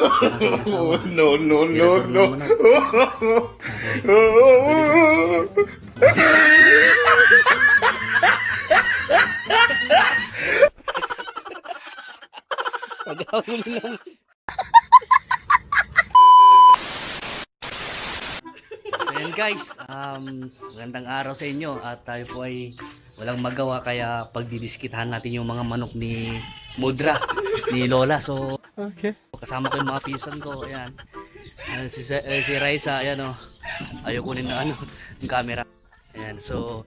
ng aking asawa. No, no, no, Tirador no. ng manok. Pag-ahuli ng... So yan guys, magandang araw sa inyo at tayo po ay walang magawa kaya pagdidiskitahan natin yung mga manok ni Mudra, ni Lola. So Okay. kasama ko yung mga pinsan ko, ayan. Si Raisa, ayan o. Ayaw kunin na yung camera. Ayan, so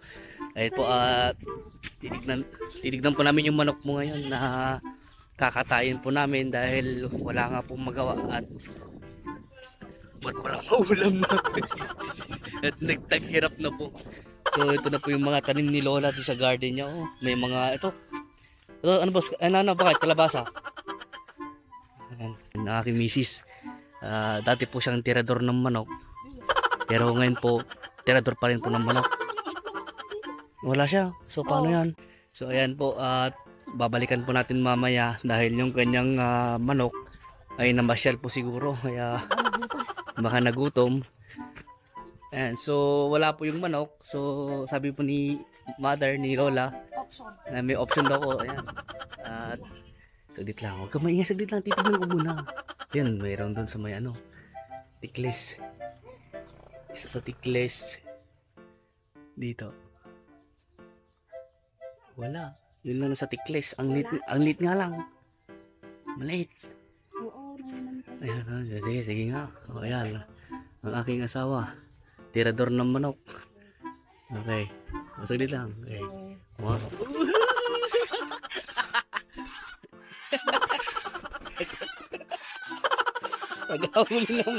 ayun po at titignan po namin yung manok mo ngayon na kakatayin po namin dahil wala nga pong magawa at ba't walang maulam na at nagtaghirap na po. So ito na po yung mga tanim ni Lola di sa garden niya. Oh, may mga ito ano boss? Ano bakit kalabasa? Ayan, ng aking misis. Dati po siyang tirador ng manok. Pero ngayon po tirador pa rin po ng manok. Wala siya. So paano yan? So ayan po at babalikan po natin mamaya dahil yung kanyang manok ay namasyal po siguro kaya baka nagutom. Ayan, so wala po yung manok. So sabi po ni mother ni Lola na may option daw ko. Ayan. At saglit lang. Huwag ka maingay, saglit lang. Titignan ko muna. Yan, mayroon doon sa may tikles. Isa sa tikles. Dito. Wala. Yun lang sa tikles. Ang lit nga lang. Maliit. Ayan, sige nga. O, ayan. Ang aking asawa. Tirador ng manok. Okay. Saglit lang. Okay. Wow. Pag-ahuli lang.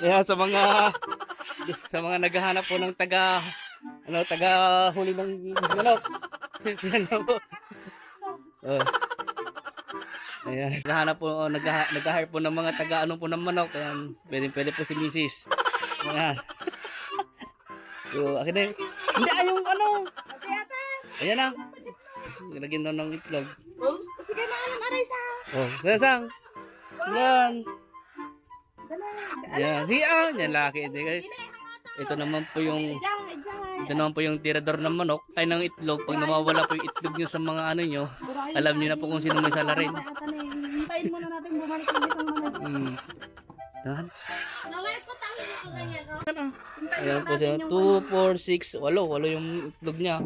Kaya sa mga naghahanap po ng taga huli ng manok. Yan na po. Oh. Ayan, naghahanap po nag-hire po ng mga taga po ng manok. Ayan, pwede po si Mrs. Ayan. So, akin na hindi yung ayan na. Nilagyan daw ng itlog. Sige, maalam aray sa. Oh, sasang. Yan. Yan. Yan laki. Ito naman po yung tirador ng manok ay ng itlog. Pag nawawala po yung itlog nyo sa mga nyo, alam nyo na po kung sino may salarin. Hintayin muna natin bumalik yung isang manok. Yan. Naway po tayo yung ganyan. Ayan po siya. 2, 4, 6. Walo yung itlog niya.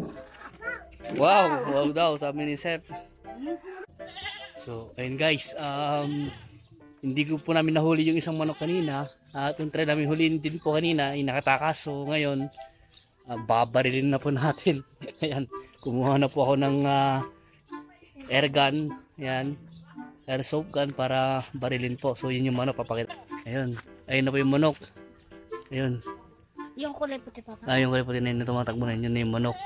Wow daw sabi ni Seth. So ayun guys, hindi ko po namin nahuli yung isang manok kanina at yung try namin huliin din po kanina ay nakatakas. So ngayon babarilin na po natin. Ayan, kumuha na po ako ng air gun. Ayan, airsoft gun para barilin po. So yun yung manok papakita. Ayun na po yung manok. Ayun. Yung kulay puti papa. Yung kulay puti na yun na tumatakbo na yun na yung manok.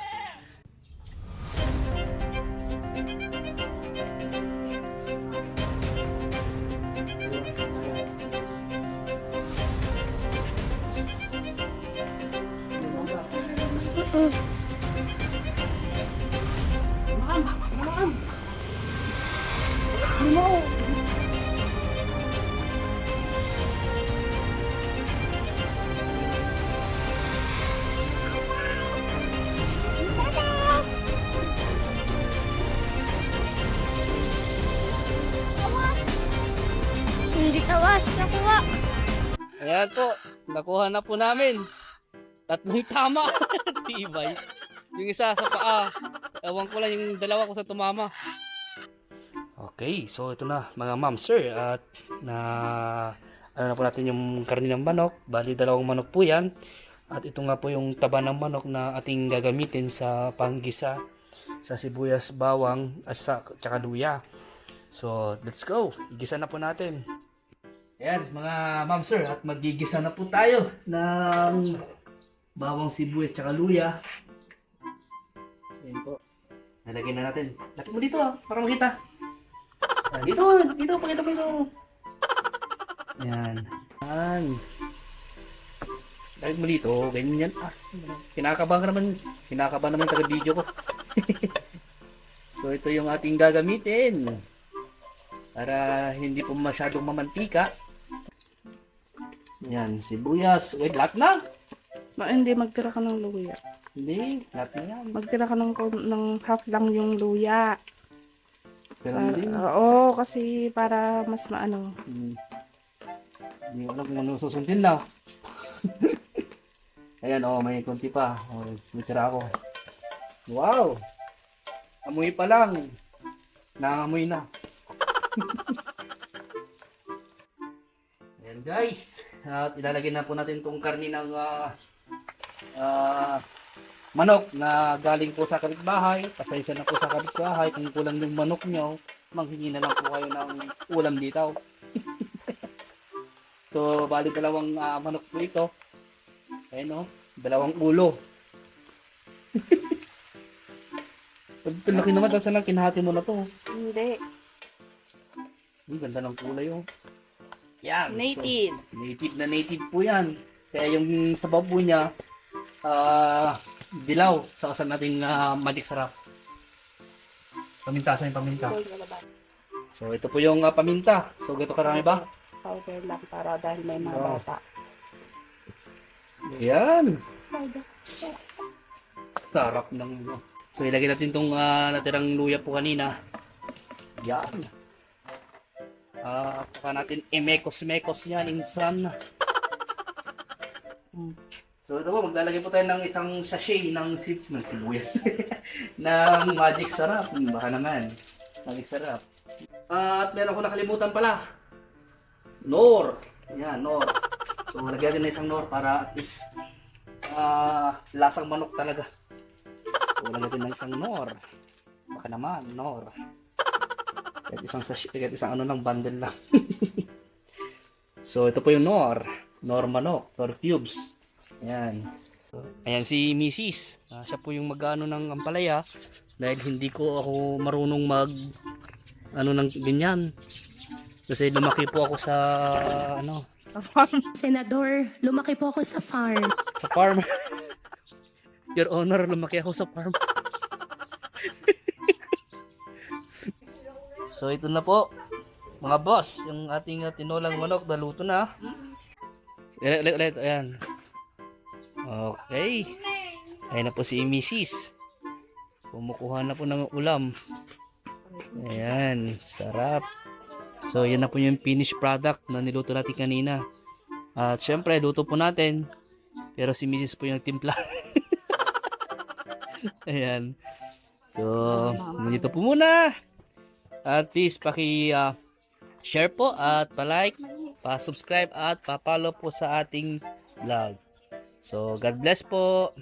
Hindi tawas, nakuha. Ayan po, nakuha na po namin. Tatlong tama. Tibay. Yung isa sa paa. Ewan ko lang yung dalawa ko sa tumama. Okay, so ito na mga ma'am sir. At na po natin yung karne ng manok. Bali 2 manok po yan. At ito nga po yung taba ng manok na ating gagamitin sa panggisa. Sa sibuyas, bawang, at tsaka luya. So let's go. Igisa na po natin. Ayan mga ma'am sir, at magigisa na po tayo ng bawang, sibuyas, tsaka luya. Ayan po. Nalagyan na natin. Laki mo dito para makita. Dito, pakita mo ito. Ayan. Ayan. Lagyan mo dito, ganyan yan. Kinakabahan naman yung taga-video ko. So ito yung ating gagamitin. para hindi po masyadong mamantika. Yan, sibuyas. Wait, lahat na? Hindi, magtira ka ng luya. Hindi, lahat na yan. Magtira ka ng half lang yung luya. Pero hindi. Oo, kasi para mas maano. Hindi ko alam kung ano susundin na. Ayan, may konti pa. May tira ako. Wow! Amoy pa lang. Nangamoy na. Ayan guys. At ilalagay na po natin itong karni ng manok na galing po sa kapitbahay. Pasensya na po sa kapitbahay. Kung kulang yung manok nyo, manghingi na lang po kayo ng ulam dito. So, bali dalawang manok po ito. Ayan dalawang ulo. Pag laki naman, tapos lang kinahati mo na to. Hindi. Ang ganda ng kulay Yan. Native. So, native po yan. Kaya yung sabaw po niya, dilaw. Sausan natin magic sarap. Paminta, saan yung paminta? So, ito po yung paminta. So, gato karami ba? Powder lang para dahil may mga Wow. bata. Yan. Sarap ng So, ilagay natin itong natirang luya po kanina. Yan. Saka natin imekos-mekos yan, insan. So, ito po, maglalagay po tayo ng isang sachet ng sibuyas. ng magic sarap. Baka naman. Magic sarap. At meron ko nakalimutan pala. Nor. Yan, nor. So, lagyan din na isang nor para at least lasang manok talaga. So, lagyan din ng isang nor. Baka naman, nor. Kahit isang ano lang, bundle lang. So, ito po yung nor. Nor manok. Nor cubes. Ayan. Ayan si Mrs. Siya po yung mag-ano ng ampalaya. Dahil hindi ko ako marunong ng ganyan. Kasi lumaki po ako sa Sa farm. Senador, lumaki po ako sa farm. sa farm. Your Honor, lumaki ako sa farm. So ito na po, mga boss, yung ating tinolang manok naluto na. Ulit, ayan. Okay. Ayan na po si Mrs. Kumukuha na po ng ulam. Ayan, sarap. So yan na po yung finished product na niluto natin kanina. At syempre, luto po natin. Pero si Mrs. po yung timpla. Ayan. So, ganito po muna. At please, share po at pa-like, pa-subscribe at pa-follow po sa ating vlog. So, God bless po.